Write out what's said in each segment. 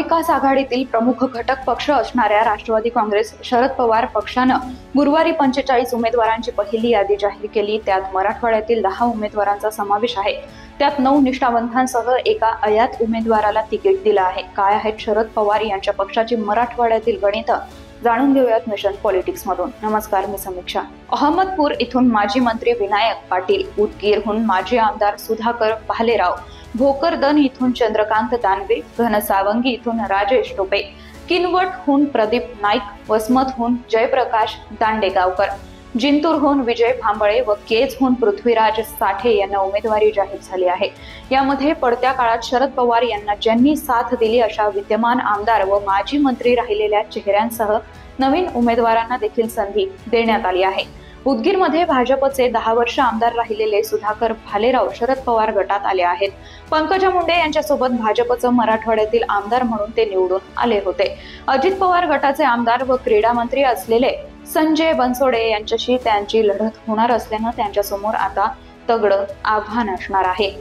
महाविकास आघाडीतील प्रमुख घटक पक्ष असणाऱ्या राष्ट्रवादी काँग्रेस शरद पवार पक्षानं गुरुवारी 45 उमेदवारांची पहिली यादी जाहीर केली। त्यात मराठवाड्यातील 10 उमेदवारांचा समावेश आहे। त्यात 9 निष्ठावंतांसह एका अयात उमेदवाराला तिकीट दिलं आहे। काय आहेत शरद पवार यांच्या पक्षाची मराठवाड्यातील गणितं, जाणून घेऊयात मिशन पॉलिटिक्स मधून। नमस्कार, मी समीक्षा। अहमदपूर इथून माजी मंत्री विनायक पाटील, उदगीरहून माजी आमदार सुधाकर भालेराव, भोकरदन इथून चंद्रकांत दानवे, घनसावंगी इथून राजेश टोपे, किनवटहून प्रदीप नाईक, वसमतहून जयप्रकाश दांडेगावकर, जिंतूरहून विजय भांबळे व केजहून पृथ्वीराज साठे यांना उमेदवारी जाहीर झाली आहे। यामध्ये पडत्या काळात शरद पवार यांना ज्यांनी साथ दिली अशा विद्यमान आमदार व माजी मंत्री राहिलेल्या चेहऱ्यांसह नवीन उमेदवारांना देखील संधी देण्यात आली आहे। उदगीरमध्ये भाजपचे 10 वर्ष आमदार राहिलेले सुधाकर भालेराव शरद पवार गटात आले आहेत। पंकजा मुंडे यांच्यासोबत भाजपचं मराठवाड्यातील आमदार म्हणून ते निवडून आले होते। अजित पवार गटाचे आमदार व क्रीडा मंत्री असलेले संजय बनसोडे यांच्याशी त्यांची लढत होणार असल्यानं त्यांच्यासमोर आता तगडं आव्हान असणार आहे।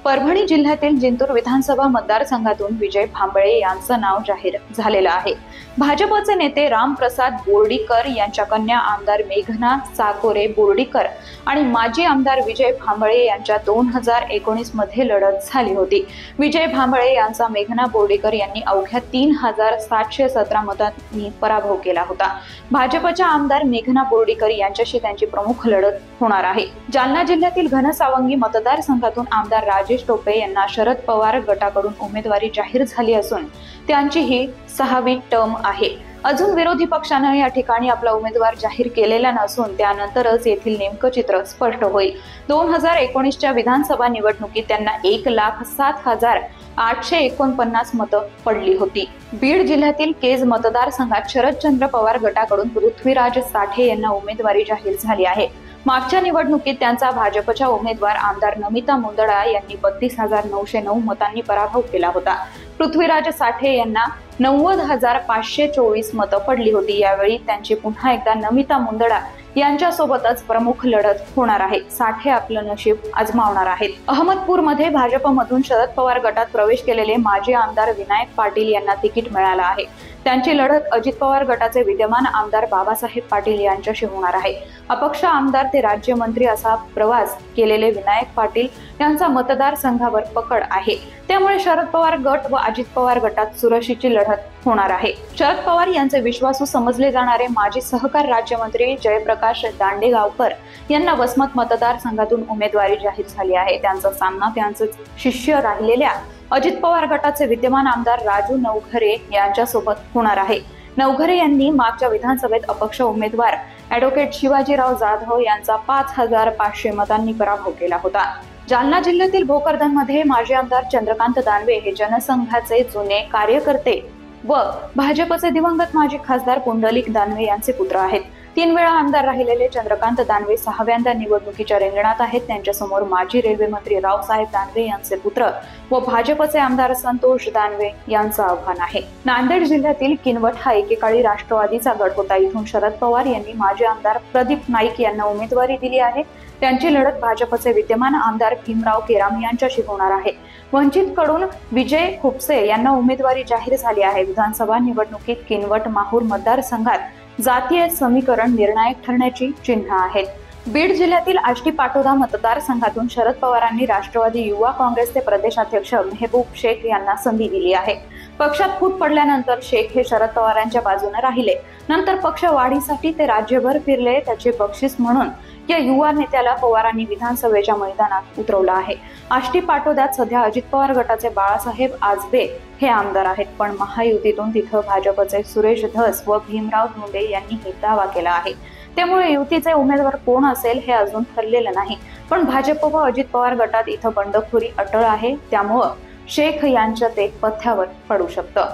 परभणी जिल्ह्यातील जिंतूर विधानसभा मतदारसंघातून विजय भांबळे यांचं नाव जाहीर झालेलं आहे। भाजपचे नेते रामप्रसाद बोर्डीकर यांच्या कन्या आमदार मेघना साकोरे बोर्डीकर आणि माजी आमदार विजय भांबळे यांच्या 2019 मध्ये लढत झाली होती। विजय भांबळे यांचा मेघना बोर्डीकर यांनी अवघ्या 3717 मतांनी पराभव केला होता। भाजपच्या आमदार मेघना बोर्डीकर यांच्याशी त्यांची प्रमुख लढत होणार आहे। जालना जिल्ह्यातील घनसावंगी मतदारसंघातून आमदार राजेश टोपे यांना शरद पवार गटाकडून उमेदवारी जाहीर झाली असून त्यांची ही 6वी टर्म आहे। अजून विरोधी पक्षानं या ठिकाणी आपला उमेदवार जाहीर केलेला नसून त्यानंतरच येथील नेमकं चित्र स्पष्ट होईल। 2019च्या विधानसभा निवडणुकीत त्यांना 1,07,849 मतं पडली होती। बीड जिल्ह्यातील केज मतदारसंघात शरदचंद्र पवार गटाकडून पृथ्वीराज साठे यांना उमेदवारी जाहीर झाली आहे। मागच्या निवडणुकीत त्यांचा भाजपच्या उमेदवार आमदार नमिता मुंदडा यांनी 32,909 मतांनी पराभव केला होता। पृथ्वीराज साठे यांना 90,524 मतं पडली होती। यावेळी त्यांची पुन्हा एकदा नमिता मुंदडा यांच्यासोबतच प्रमुख लढत होणार आहे। साठे आपलं नशीब आजमावणार आहेत। अहमदपूरमध्ये भाजपमधून शरद पवार गटात प्रवेश केलेले माजी आमदार विनायक पाटील यांना तिकीट मिळालं आहे। त्यांची लढत अजित पवार गटाचे विद्यमान आमदार बाबासाहेब पाटील यांच्याशी होणार आहे। अपक्ष आमदार ते राज्यमंत्री असा प्रवास केलेले विनायक पाटील यांचा मतदारसंघावर पकड आहे। त्यामुळे शरद पवार गट व अजित पवार गटात चुरशीची लढत होणार आहे। शरद पवार यांचे विश्वासू समजले जाणारे माजी सहकार राज्यमंत्री जयप्रकाश दांडेगावकर यांना वसमत मतदारसंघातून उमेदवारी जाहीर झाली आहे। त्यांचा सामना त्यांचे शिष्य राहिलेल्या अजित पवार गटाचे विद्यमान आमदार राजू नवघरे यांच्यासोबत होणार आहे। नवघरे यांनी मागच्या विधानसभेत अपक्ष उमेदवार ॲडव्होकेट शिवाजीराव जाधव यांचा 5,500 मतांनी पराभव केला होता। जालना जिल्ह्यातील भोकरदनमध्ये माजी आमदार चंद्रकांत दानवे हे जनसंघाचे जुने कार्यकर्ते व भाजपचे दिवंगत माजी खासदार पुंडलिक दानवे यांचे पुत्र आहेत। 3 वेळा आमदार राहिलेले चंद्रकांत दानवे 6व्यांदा निवडणुकीच्या रिंगणात आहेत। त्यांच्यासमोर माजी रेल्वे मंत्री रावसाहेब दानवे यांचे पुत्र व भाजपचे आमदार संतोष दानवे यांचं आव्हान आहे। नांदेड जिल्ह्यातील किनवट हा एकेकाळी राष्ट्रवादीचा गड होता। इथून शरद पवार यांनी माजी आमदार प्रदीप नाईक यांना उमेदवारी दिली आहे। त्यांची लढत भाजपचे विद्यमान आमदार भीमराव केराम यांच्याशी होणार आहे। वंचितकडून विजय खुपसे यांना उमेदवारी जाहीर झाली आहे। विधानसभा निवडणुकीत किनवट माहूर मतदारसंघात जातीय समीकरण निर्णायक ठरण्याची चिन्ह आहेत। बीड जिल्ह्यातील आष्टी पाटोदा मतदारसंघातून शरद पवारांनी राष्ट्रवादी युवा काँग्रेसचे प्रदेशाध्यक्ष मेहबूब शेख यांना संधी दिली आहे। पक्षात फूट पडल्यानंतर शेख हे शरद पवारांच्या बाजूने राहिले। नंतर पक्ष वाढीसाठी ते राज्यभर फिरले। त्याचे बक्षीस म्हणून या युवा नेत्याला पवारांनी विधानसभेच्या मैदानात उतरवलं आहे। आष्टी पाटोद्यात सध्या अजित पवार गटाचे बाळासाहेब आजबे हे आमदार आहेत, पण महायुतीतून तिथं भाजपचे सुरेश धस व भीमराव धोंडे यांनी दावा केला आहे। त्यामुळे युतीचे उमेदवार कोण असेल हे अजून ठरलेलं नाही, पण भाजप व अजित पवार गटात इथं बंडखोरी अटळ आहे। त्यामुळे शेख यांच्या ते पथ्यावर पडू शकतं।